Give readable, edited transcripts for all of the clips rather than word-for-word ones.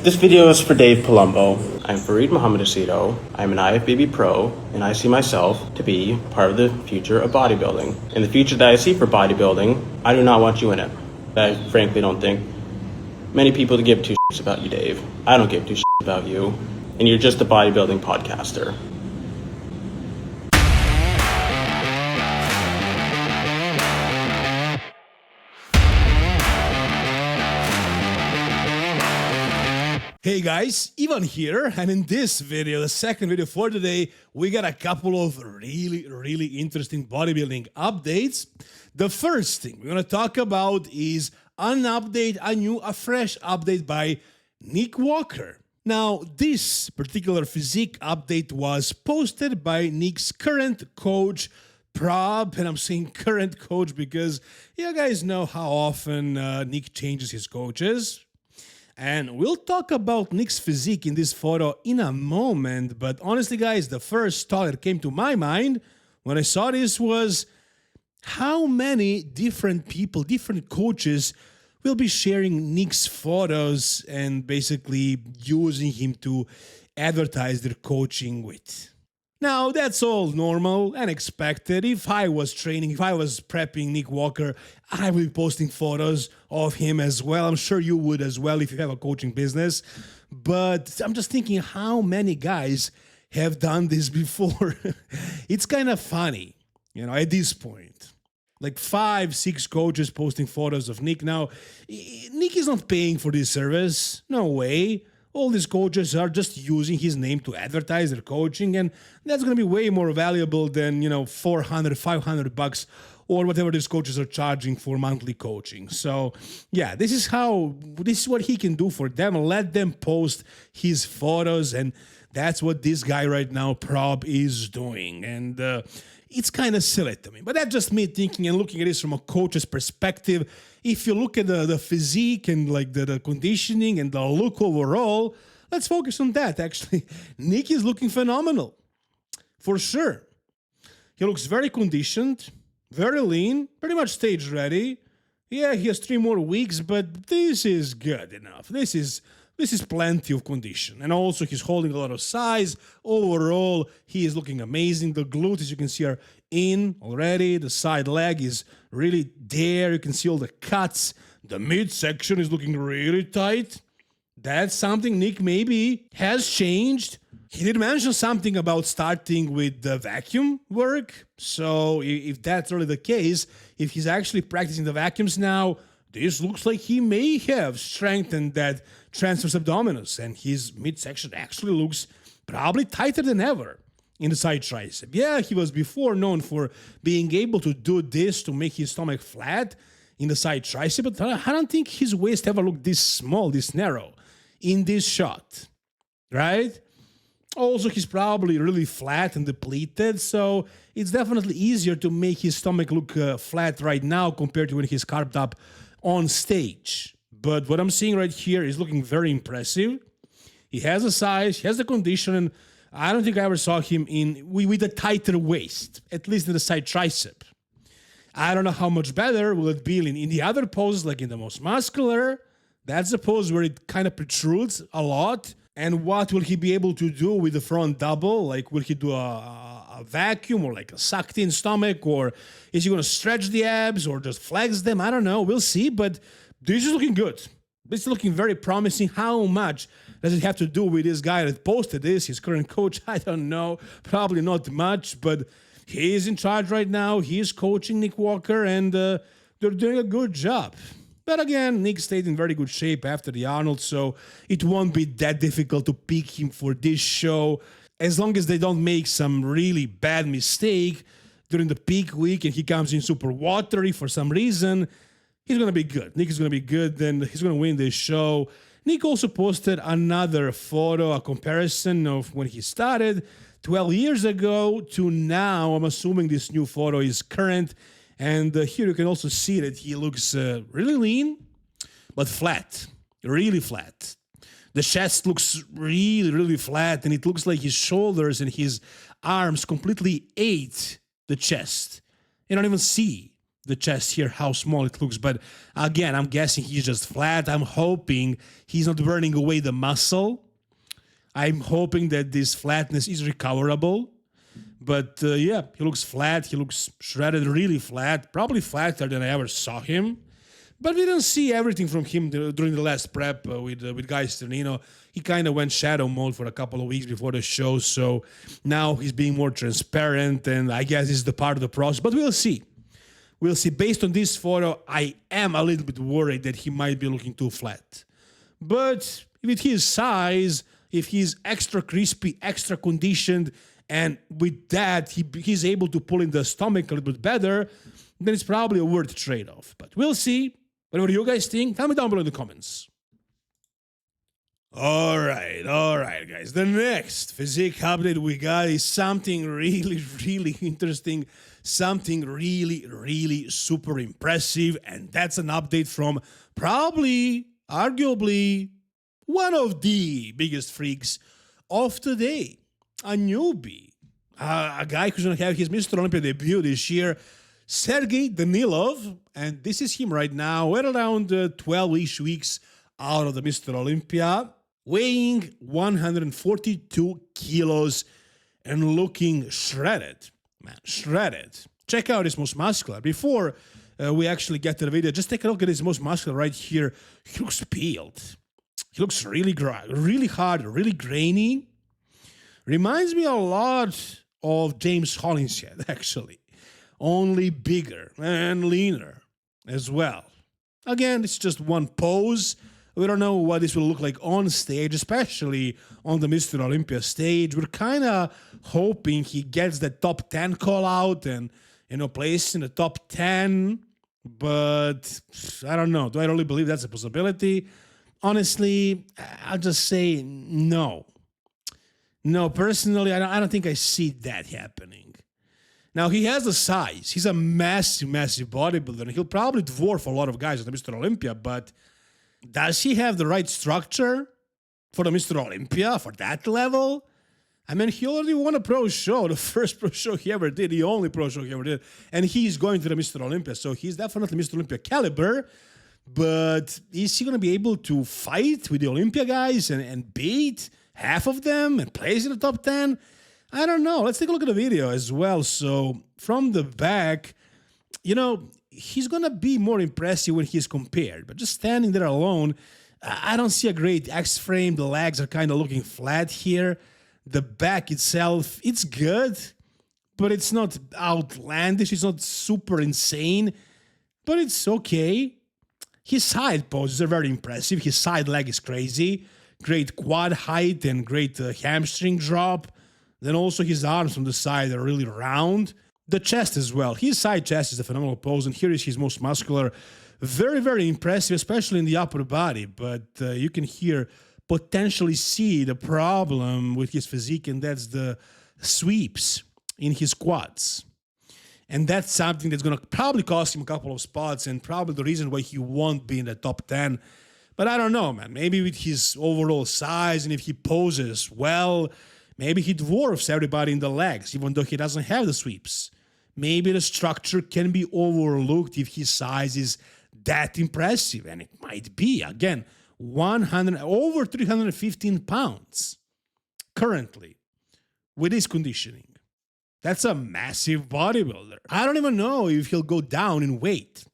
This video is for Dave Palumbo. I'm Fareed Mohammed Aceto. I'm an IFBB pro, and I see myself to be part of the future of bodybuilding. And the future that I see for bodybuilding, I do not want you in it. I frankly don't think many people give two shits about you, Dave. I don't give two shits about you, and you're just a bodybuilding podcaster. Hey guys, Ivan here, and in this video, the second video for today, we got a couple of really interesting bodybuilding updates. The first thing we're gonna talk about is a fresh update by Nick Walker. Now, this particular physique update was posted by Nick's current coach, Prob, and I'm saying current coach because you guys know how often Nick changes his coaches. And we'll talk about Nick's physique in this photo in a moment, but honestly guys, the first thought that came to my mind when I saw this was how many different people, different coaches will be sharing Nick's photos and basically using him to advertise their coaching with. Now, that's all normal and expected. If I was prepping Nick Walker, I would be posting photos of him as well. I'm sure you would as well if you have a coaching business. But I'm just thinking how many guys have done this before. It's kind of funny, at this point. Like 5-6 coaches posting photos of Nick. Now, Nick is not paying for this service. No way. All these coaches are just using his name to advertise their coaching, and that's going to be way more valuable than, $400, $500 or whatever these coaches are charging for monthly coaching. So, yeah, this is what he can do for them. Let them post his photos, and that's what this guy right now, Prob, is doing. And it's kind of silly to me. But that's just me thinking and looking at this from a coach's perspective. If you look at the physique and like the conditioning and the look overall, let's focus on that, actually. Nick is looking phenomenal, for sure. He looks very conditioned, very lean, pretty much stage ready. Yeah, he has 3 more weeks, but this is good enough. This is plenty of condition. And also, he's holding a lot of size. Overall, he is looking amazing. The glutes, as you can see, are in already. The side leg is really there. You can see all the cuts. The midsection is looking really tight. That's something Nick maybe has changed. He did mention something about starting with the vacuum work. So if that's really the case, if he's actually practicing the vacuums now, this looks like he may have strengthened that transverse abdominis, and his midsection actually looks probably tighter than ever in the side tricep. Yeah, he was before known for being able to do this to make his stomach flat in the side tricep, but I don't think his waist ever looked this small, this narrow in this shot, right? Also, he's probably really flat and depleted, so it's definitely easier to make his stomach look flat right now compared to when he's carved up on stage. But what I'm seeing right here is looking very impressive. He has the size, he has the condition, and I don't think I ever saw him with a tighter waist, at least in the side tricep. I don't know how much better will it be in the other poses, like in the most muscular. That's the pose where it kind of protrudes a lot. And what will he be able to do with the front double? Like, will he do a vacuum or like a sucked in stomach? Or is he going to stretch the abs or just flex them? I don't know. We'll see. But this is looking good. This is looking very promising. How much does it have to do with this guy that posted this, his current coach? I don't know. Probably not much. But he is in charge right now. He is coaching Nick Walker, and they're doing a good job. But again, Nick stayed in very good shape after the Arnold, so it won't be that difficult to pick him for this show. As long as they don't make some really bad mistake during the peak week and he comes in super watery for some reason, he's going to be good. Nick is going to be good, then he's going to win this show. Nick also posted another photo, a comparison of when he started 12 years ago to now. I'm assuming this new photo is current. And here you can also see that he looks really lean, but flat, really flat. The chest looks really flat, and it looks like his shoulders and his arms completely ate the chest. You don't even see the chest here, how small it looks. But again, I'm guessing he's just flat. I'm hoping he's not burning away the muscle. I'm hoping that this flatness is recoverable. But yeah, he looks flat. He looks shredded, really flat. Probably flatter than I ever saw him. But we didn't see everything from him during the last prep with Guy Sternino. He kind of went shadow mode for a couple of weeks before the show. So now he's being more transparent. And I guess this is the part of the process. But we'll see. We'll see. Based on this photo, I am a little bit worried that he might be looking too flat. But with his size, if he's extra crispy, extra conditioned, and with that, he's able to pull in the stomach a little bit better, then it's probably a worth trade-off. But we'll see. Whatever you guys think, tell me down below in the comments. All right, guys. The next physique update we got is something really, really interesting, something really, really super impressive, and that's an update from probably, arguably, one of the biggest freaks of today, a newbie, a guy who's going to have his Mr. Olympia debut this year, Sergey Danilov, and this is him right now. We're around 12-ish weeks out of the Mr. Olympia, weighing 142 kilos and looking shredded. Man, shredded. Check out his most muscular. Before we actually get to the video, just take a look at his most muscular right here. He looks peeled. He looks really hard, really grainy. Reminds me a lot of James Hollingshead, actually. Only bigger and leaner as well. Again, it's just one pose. We don't know what this will look like on stage, especially on the Mr. Olympia stage. We're kind of hoping he gets the top 10 call out and, place in the top 10. But I don't know. Do I really believe that's a possibility? Honestly, I'll just say no. No, personally, I don't think I see that happening. Now, he has the size. He's a massive, massive bodybuilder, and he'll probably dwarf a lot of guys at the Mr. Olympia, but does he have the right structure for the Mr. Olympia, for that level? I mean, he already won a pro show, the first pro show he ever did, the only pro show he ever did, and he's going to the Mr. Olympia, so he's definitely Mr. Olympia caliber, but is he going to be able to fight with the Olympia guys and beat half of them and place in the top 10? I don't know. Let's take a look at the video as well. So from the back, he's going to be more impressive when he's compared. But just standing there alone, I don't see a great X-frame. The legs are kind of looking flat here. The back itself, it's good, but it's not outlandish. It's not super insane, but it's okay. His side poses are very impressive. His side leg is crazy. Great quad height and great hamstring drop. Then also his arms from the side are really round. The chest as well. His side chest is a phenomenal pose, and here is his most muscular. Very, very impressive, especially in the upper body. But you can here potentially see the problem with his physique, and that's the sweeps in his quads. And that's something that's going to probably cost him a couple of spots, and probably the reason why he won't be in the top 10. But I don't know, man. Maybe with his overall size, and if he poses well, maybe he dwarfs everybody in the legs, even though he doesn't have the sweeps. Maybe the structure can be overlooked if his size is that impressive, and it might be. Again, over 315 pounds currently with his conditioning. That's a massive bodybuilder. I don't even know if he'll go down in weight,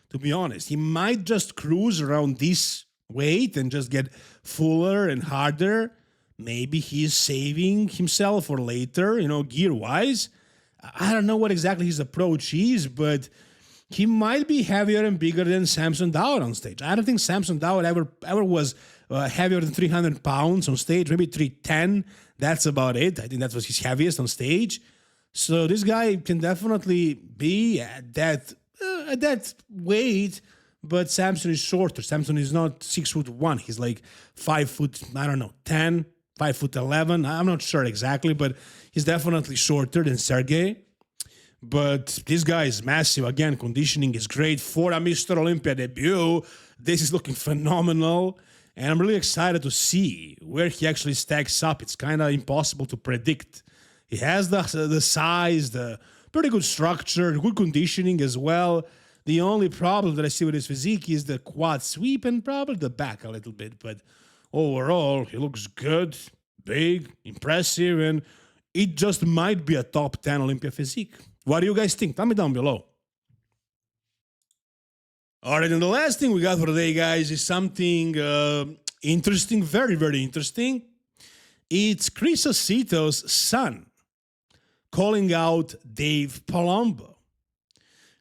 to be honest. He might just cruise around this weight and just get fuller and harder. Maybe he's saving himself for later, gear-wise. I don't know what exactly his approach is, but he might be heavier and bigger than Samson Dowd on stage. I don't think Samson Dowd ever was heavier than 300 pounds on stage, maybe 310. That's about it. I think that was his heaviest on stage. So this guy can definitely be at that weight, but Samson is shorter. Samson is not 6'1". He's like 5 foot, 10, 5'11". I'm not sure exactly, but he's definitely shorter than Sergey. But this guy is massive. Again, conditioning is great for a Mr. Olympia debut. This is looking phenomenal. And I'm really excited to see where he actually stacks up. It's kind of impossible to predict. He has the size, the pretty good structure, good conditioning as well. The only problem that I see with his physique is the quad sweep and probably the back a little bit. But overall, he looks good, big, impressive, and it just might be a top 10 Olympia physique. What do you guys think? Tell me down below. All right, and the last thing we got for today, guys, is something interesting, very, very interesting. It's Chris Aceto's son calling out Dave Palumbo.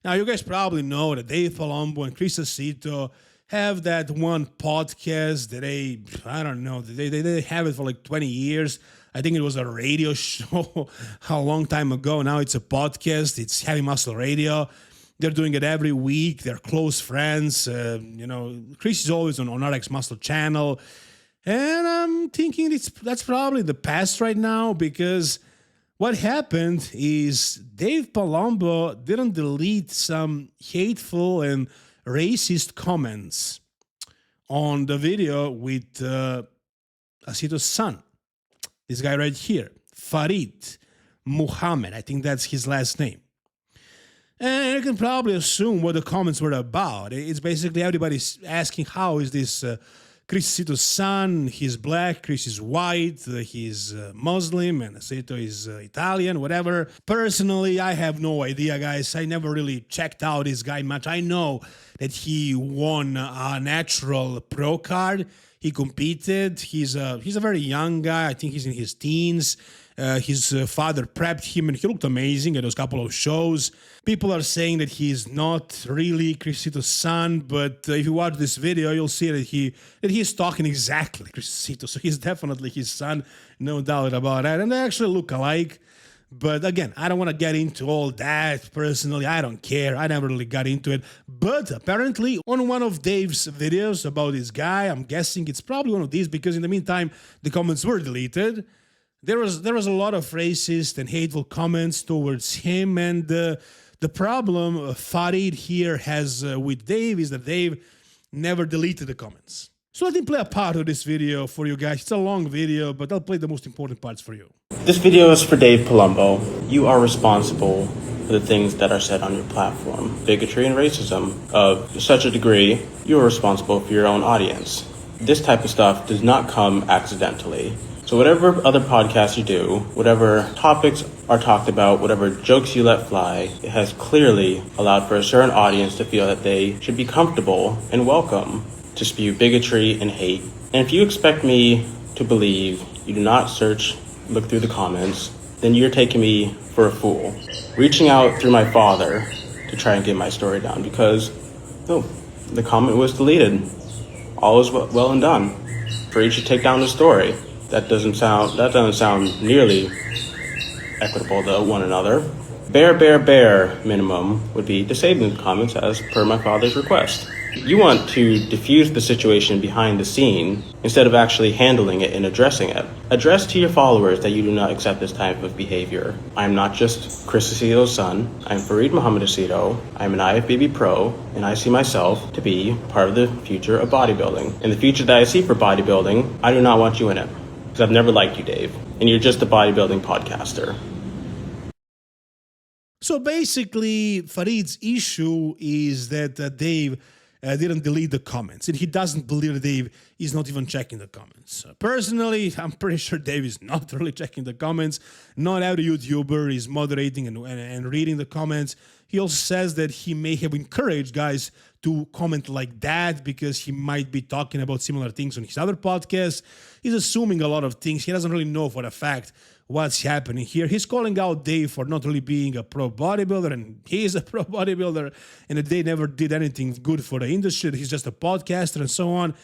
Now, you guys probably know that Dave Palumbo and Chris Aceto have that one podcast that they have it for like 20 years. I think it was a radio show a long time ago. Now it's a podcast. It's Heavy Muscle Radio. They're doing it every week. They're close friends. Chris is always on RX Muscle channel. And I'm thinking that's probably the past right now, because what happened is Dave Palumbo didn't delete some hateful and racist comments on the video with Aceto's son. This guy right here, Farid Muhammad. I think that's his last name. And you can probably assume what the comments were about. It's basically everybody's asking, how is this Chris Aceto's son? He's black, Chris is white, he's Muslim, and Aceto is Italian, whatever. Personally, I have no idea, guys. I never really checked out this guy much. I know that he won a natural pro card. He competed. He's a very young guy. I think he's in his teens. His father prepped him, and he looked amazing at those couple of shows. People are saying that he's not really Chris Aceto's son, but if you watch this video, you'll see that he's talking exactly like Chris Aceto. So he's definitely his son, no doubt about that. And they actually look alike. But again, I don't want to get into all that personally. I don't care. I never really got into it. But apparently, on one of Dave's videos about this guy, I'm guessing it's probably one of these, because in the meantime, the comments were deleted. There was a lot of racist and hateful comments towards him, and the problem Farid here has with Dave is that Dave never deleted the comments. So let me play a part of this video for you guys. It's a long video, but I'll play the most important parts for you. This video is for Dave Palumbo. You are responsible for the things that are said on your platform. Bigotry and racism of such a degree, you are responsible for your own audience. This type of stuff does not come accidentally. So whatever other podcasts you do, whatever topics are talked about, whatever jokes you let fly, it has clearly allowed for a certain audience to feel that they should be comfortable and welcome to spew bigotry and hate. And if you expect me to believe you do not look through the comments, then you're taking me for a fool. Reaching out through my father to try and get my story down, because the comment was deleted. All is well and done. For you to take down the story. That doesn't sound nearly equitable to one another. Bare minimum would be disabling the comments as per my father's request. You want to diffuse the situation behind the scene instead of actually handling it and addressing it. Address to your followers that you do not accept this type of behavior. I am not just Chris Aceto's son. I am Farid Muhammad Aceto. I am an IFBB pro, and I see myself to be part of the future of bodybuilding. And the future that I see for bodybuilding, I do not want you in it. Because I've never liked you, Dave. And you're just a bodybuilding podcaster. So basically, Farid's issue is that Dave didn't delete the comments, and he doesn't believe that Dave is not even checking the comments. Personally, I'm pretty sure Dave is not really checking the comments. Not every YouTuber is moderating and reading the comments. He also says that he may have encouraged guys to comment like that because he might be talking about similar things on his other podcasts. He's assuming a lot of things. He doesn't really know for a fact what's happening here. He's calling out Dave for not really being a pro bodybuilder, and he is a pro bodybuilder, and that they never did anything good for the industry. He's just a podcaster and so on,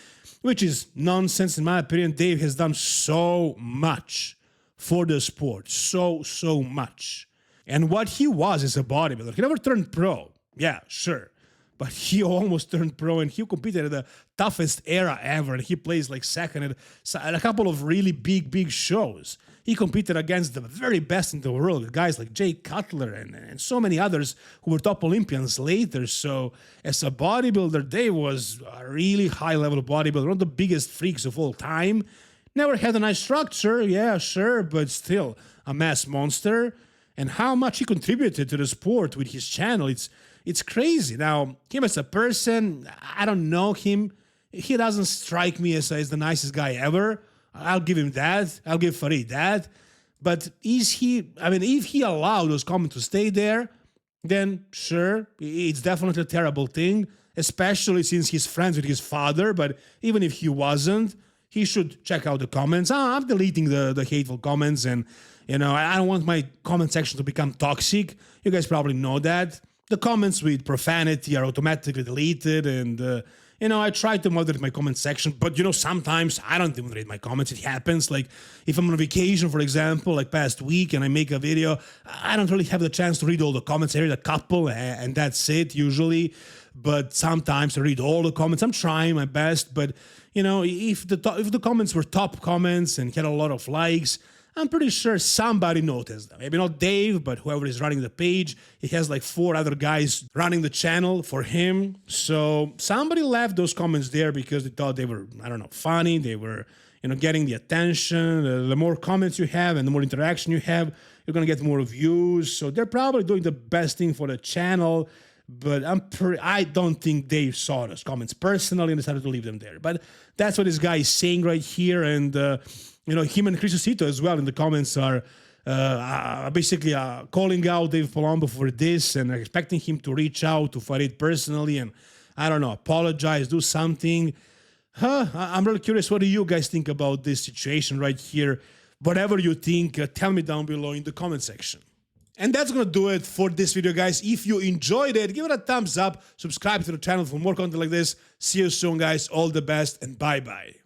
which is nonsense in my opinion. Dave has done so much for the sport, so much. And what he was is a bodybuilder. He never turned pro. Yeah, sure. But he almost turned pro, and he competed at the toughest era ever, and he plays like second at a couple of really big shows. He competed against the very best in the world, guys like Jay Cutler and so many others who were top Olympians later. So as a bodybuilder, Dave was a really high-level bodybuilder, one of the biggest freaks of all time. Never had a nice structure, yeah, sure, but still a mass monster. and how much he contributed to the sport with his channel. It's crazy. Now, him as a person, I don't know him. He doesn't strike me as the nicest guy ever. I'll give him that. I'll give Farid that. But if he allowed those comments to stay there, then sure, it's definitely a terrible thing, especially since he's friends with his father. But even if he wasn't, he should check out the comments. I'm deleting the hateful comments, and I don't want my comment section to become toxic. You guys probably know that. The comments with profanity are automatically deleted, and I try to moderate my comment section, but sometimes I don't moderate my comments. It happens. Like if I'm on vacation, for example, like past week, and I make a video, I don't really have the chance to read all the comments. I read a couple, and that's it usually. But sometimes I read all the comments. I'm trying my best, but if the comments were top comments and had a lot of likes, I'm pretty sure somebody noticed them. Maybe not Dave, but whoever is running the page. He has like 4 other guys running the channel for him. So somebody left those comments there because they thought they were, I don't know, funny. They were, getting the attention. The more comments you have and the more interaction you have, you're going to get more views. So they're probably doing the best thing for the channel. But I don't think Dave saw those comments personally and decided to leave them there. But that's what this guy is saying right here. And, him and Chris Aceto as well in the comments are basically calling out Dave Palumbo for this and expecting him to reach out to Farid personally and, I don't know, apologize, do something. I'm really curious, what do you guys think about this situation right here? Whatever you think, tell me down below in the comment section. And that's going to do it for this video, guys. If you enjoyed it, give it a thumbs up, subscribe to the channel for more content like this. See you soon, guys. All the best, and bye-bye.